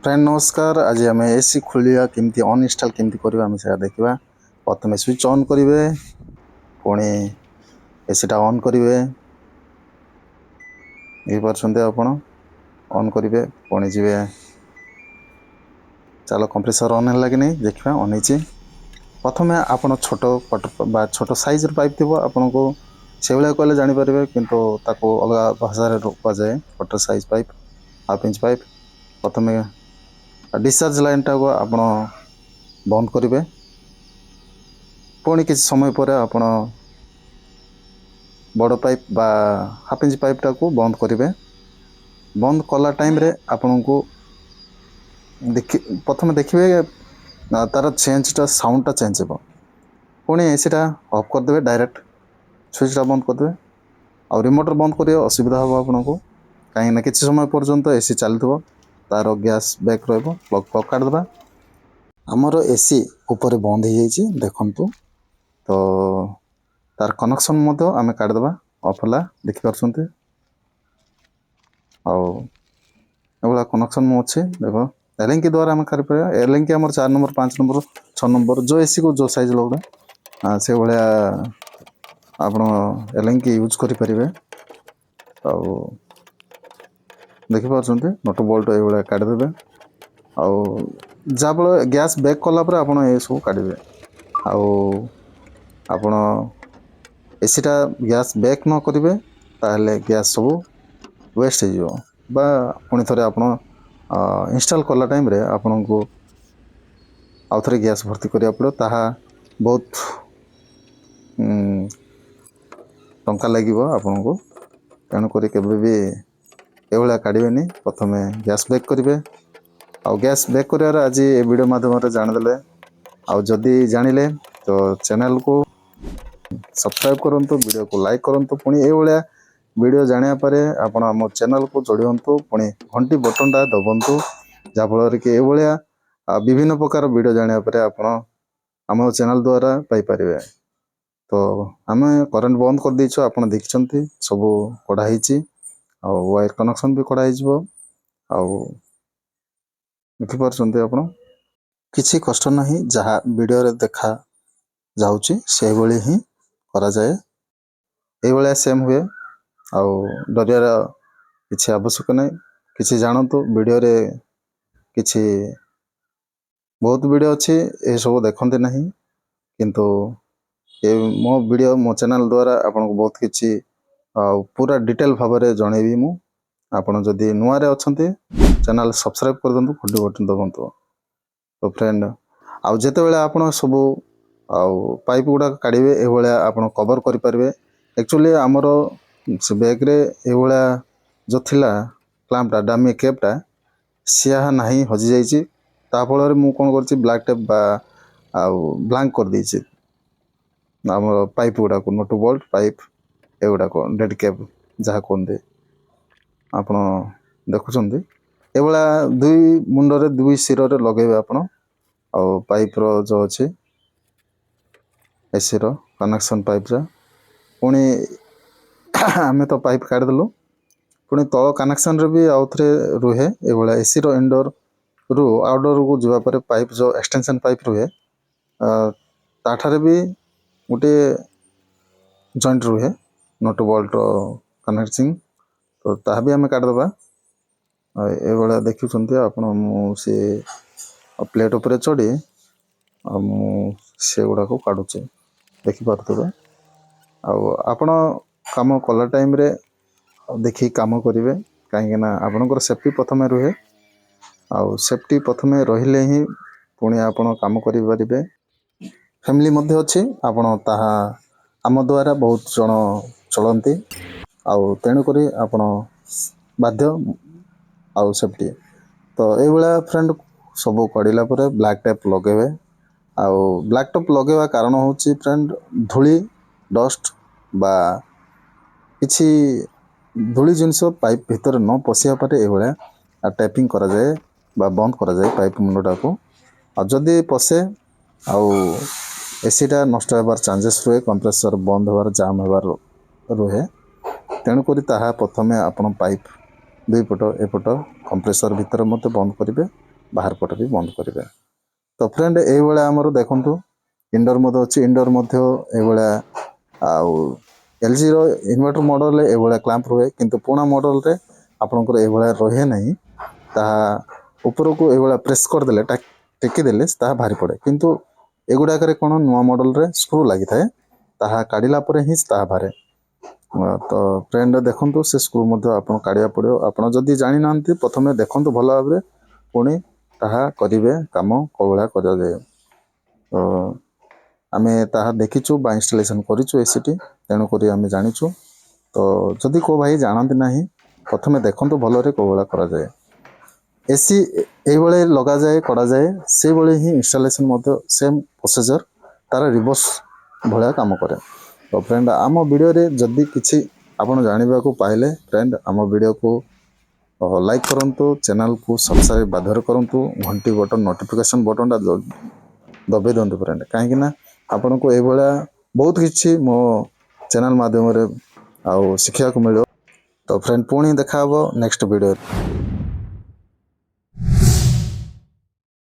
Friend नमस्कार। आज आम एसी खोलिया केमती अनइंस्टॉल केमती करबा हम से देखा। प्रथम स्विच ऑन करेंगे, पुणी एसीटा ऑन करेंगे, देखिए आपण ऑन करेंगे, पुणी जी चलो कंप्रेसर ऑन है कि नहीं देखा। ऑन हो प्रथम आपण छोट कट छोट साइज पाइप थी आपन को से भाया कहले जापर, किंतु ताको अलग भाषा कहुए cutter size pipe, half inch pipe. प्रथम डिस्चार्ज लाइन टाक आप बंद करेंगे, पुणी किसी समय पर आपण बड़ पाइप बा हाफ इंच पाइप टाक बंद करेंगे। बंद कला टाइम रे आपण को प्रथम देखिए तार चेंजटा साउंडटा चेंज हो, पुणी एसीटा ऑफ करदे, डायरेक्ट स्विचटा बंद करदे। आ रिमोटर बंद करिए असुविधा हम आपको, कहीं किसी समय पर्यंत एसी चलू तार गैस बैक रहा। प्लग काटदेवा। आमर एसी ऊपर बंद हो जाइए देखु, तो तार कनेक्शन आम काटदेवा। ऑफ है देखिपे आउ कनेक्शन अच्छे देख एलएनकी द्वारा आम कर एलएनकी आम 4 नंबर 5 नंबर 6 नंबर जो एसी को जो साइज लगुड़ा से भाया आप एलएनकी यूज करें। आउ देखिपे नट बोल्ट ये काटिदेवे। आउ जहाँफल गैस बैक कलापर आप सब काढ़े। आपण एसीटा गैस बैक न करेंगे ताहले गैस सब वेस्ट हो पुणी थे आप इंस्टॉल कला टाइम रे आपण को आउ थे गैस भर्ती करा पड़ो। ताहा बहुत टंका लगे आपन को, तेणुक भी ये काढ़े। प्रथम गैस बैक करेंगे। आउ गैस बैक कर आज ये वीडियो माध्यम जानदे। आउ जदि जानिले तो चैनल को सब्सक्राइब करंतु, वीडियो को लाइक करंतु। पुणी ये वीडियो जानिया पारे आपण आम चैनल को जोड़ंतु, पुणी घंटी बटनटा दबंतु, जहाँफल कि ये विभिन्न प्रकार वीडियो जानिया पारे आपण आम चैनल द्वारा पाइपर। तो आम करेन्ट बंद कर देछु, आपण देखिछंती सब कढ़ा ही वायर कनेक्शन भी कढ़ा देखिपे आपण किसी कष्ट नहीं। जहाँ वीडियो रे देखा जाउची से भली ही करा जाए, ये सेम हुए। आउ डरियार किसी आवश्यक नहीं। किसी जानतु वीडियो रे किसी बहुत वीडियो अच्छी ये सब देखते नहीं, किंतु ये मो वीडियो मो चैनल द्वारा आपन को बहुत किसी पूरा डिटेल भाव में जनइबी। मु आपन जदि नुआ रे अछंती चैनल सब्सक्राइब कर दंतु, घंटी बटन दबंतु। तो फ्रेंड आउ जेते बेले आपन सब आउ पाइप गुड़ा काढ़े ये आप कवर करेंगे। एक्चुअली आमर से बैग्रे ये जो थिला क्लैंपटा डामी केपटा सिया ना हजि जाइए। ताफल मु कौन कर ब्लैक टेप ब्लैंक कर देछि आम पाइप गुड़ा को, नटू बोल्ट पाइप एगुड़ा डेड केप जहाँ कहते आप देखुं। ये दुई मुंडरे दुई सिर लगे आप पाइप रो जो अच्छे एसी रो कनेक्शन पाइप रा। पुणी आम तो पाइप काढ़देलु, पुणी तल कनेक्शन रे भी आउ थे रुहे ये एसी रो इनडोर रु आउटडोर को जावापर पाइप जो एक्सटेंशन पाइप रुहे ताठारे भी गोटे जॉइंट रुहे नट बोल्ट कनेक्टिंग। तो ताहा भी आम काढ़देबा। ये देखुं आप से प्लेट उपर चढ़ी से गुड़ा को काढ़ुचे देखिपे। आपण काम कला टाइम रे देखी काम करेंगे, कहीं आपणकर सेफ्टी प्रथम रुहे। आउ सेफ्टी प्रथम रहिले ही पुणी आपण काम करें। फैमिली मध्य अच्छी आपण ताहा आम द्वारा बहुत जन चलती, आउ तेणुक आपण बाध्य आउ सेफ्टी। तो ये फ्रेंड सब कड़ला ब्लैक टेप लगे। आउ ब्लैक टेप लगेवा कारण हूँ फ्रेंड धूली डस्ट बा किसी धूली जिनस पाइप भितर न पशिया पारे ये टैपिंग करा जाए बा बंद करा जाए पाइप मुंडटा को। जदि पशे आउ एसीटा नष्ट होबार चांसेस रुहे, कंप्रेसर बंद होबार जाम होबार रुहे। तेणुक प्रथम आप पाइप दुई पट एपट कंप्रेसर भितर मत बंद करेंगे। ବାହାର ପଟେ ବି ବନ୍ଦ କରିବେ। ତ ଫ୍ରେଣ୍ଡ ଏଇଭଳିଆ ଆମର ଦେଖନ୍ତୁ ଇନଡୋର ମଧ୍ୟ ଅଛି, ଇନଡୋର ମଧ୍ୟ ଏଇଭଳିଆ। ଆଉ LGର ଇନଭର୍ଟର ମଡ଼େଲରେ ଏଇଭଳିଆ କ୍ଲାମ୍ପ ରୁହେ, କିନ୍ତୁ ପୁରୁଣା ମଡ଼େଲରେ ଆପଣଙ୍କର ଏଇଭଳିଆ ରହେ ନାହିଁ। ତାହା ଉପରକୁ ଏଇଭଳିଆ ପ୍ରେସ୍ କରିଦେଲେ ଟେକିଦେଲେ ତାହା ବାହାରି ପଡ଼େ। କିନ୍ତୁ ଏଗୁଡ଼ାକରେ କ'ଣ ନୂଆ ମଡ଼େଲରେ ସ୍କ୍ରୁ ଲାଗିଥାଏ, ତାହା କାଢ଼ିଲା ପରେ ହିଁ ତାହା ବାହାରେ। ତ ଫ୍ରେଣ୍ଡ ଦେଖନ୍ତୁ ସେ ସ୍କ୍ରୁ ମଧ୍ୟ ଆପଣ କାଢ଼ିବାକୁ ପଡ଼ିବ। ଆପଣ ଯଦି ଜାଣିନାହାନ୍ତି ପ୍ରଥମେ ଦେଖନ୍ତୁ ଭଲ ଭାବରେ, ପୁଣି ତାହା କରିବେ କାମ କେଉଁଭଳିଆ କରାଯାଏ। ତ ଆମେ ତାହା ଦେଖିଛୁ ବା ଇନଷ୍ଟଲେସନ୍ କରିଛୁ ଏସିଟି, ତେଣୁକରି ଆମେ ଜାଣିଛୁ। ତ ଯଦି କେଉଁ ଭାଇ ଜାଣନ୍ତି ନାହିଁ, ପ୍ରଥମେ ଦେଖନ୍ତୁ ଭଲରେ କେଉଁଭଳିଆ କରାଯାଏ। ଏସି এইଭଳି ଲଗାଯାଏ କରାଯାଏ, ସେଇଭଳି ହିଁ ଇନଷ୍ଟଲେସନ୍ ମଧ୍ୟ ସେମ୍ ପ୍ରୋସିଜର, ତାର ରିଭର୍ସ ଭଳିଆ କାମ କରେ। ତ ଫ୍ରେଣ୍ଡ ଆମ ଭିଡ଼ିଓରେ ଯଦି କିଛି ଆପଣ ଜାଣିବାକୁ ପାଇଲେ, ଫ୍ରେଣ୍ଡ ଆମ ଭିଡ଼ିଓକୁ ଲାଇକ୍ କରନ୍ତୁ, ଚ୍ୟାନେଲକୁ ସବସ୍କ୍ରାଇବ୍ ବାଧ୍ୟରେ କରନ୍ତୁ, ଘଣ୍ଟି ବଟନ୍ ନୋଟିଫିକେସନ୍ ବଟନ୍ଟା ଦବାଇ ଦିଅନ୍ତୁ ଫ୍ରେଣ୍ଡ। କାହିଁକିନା ଆପଣଙ୍କୁ ଏଇଭଳିଆ ବହୁତ କିଛି ମୋ ଚ୍ୟାନେଲ୍ ମାଧ୍ୟମରେ ଆଉ ଶିଖିବାକୁ ମିଳିବ। ତ ଫ୍ରେଣ୍ଡ ପୁଣି ଦେଖା ହେବ ନେକ୍ସଟ ଭିଡ଼ିଓରେ।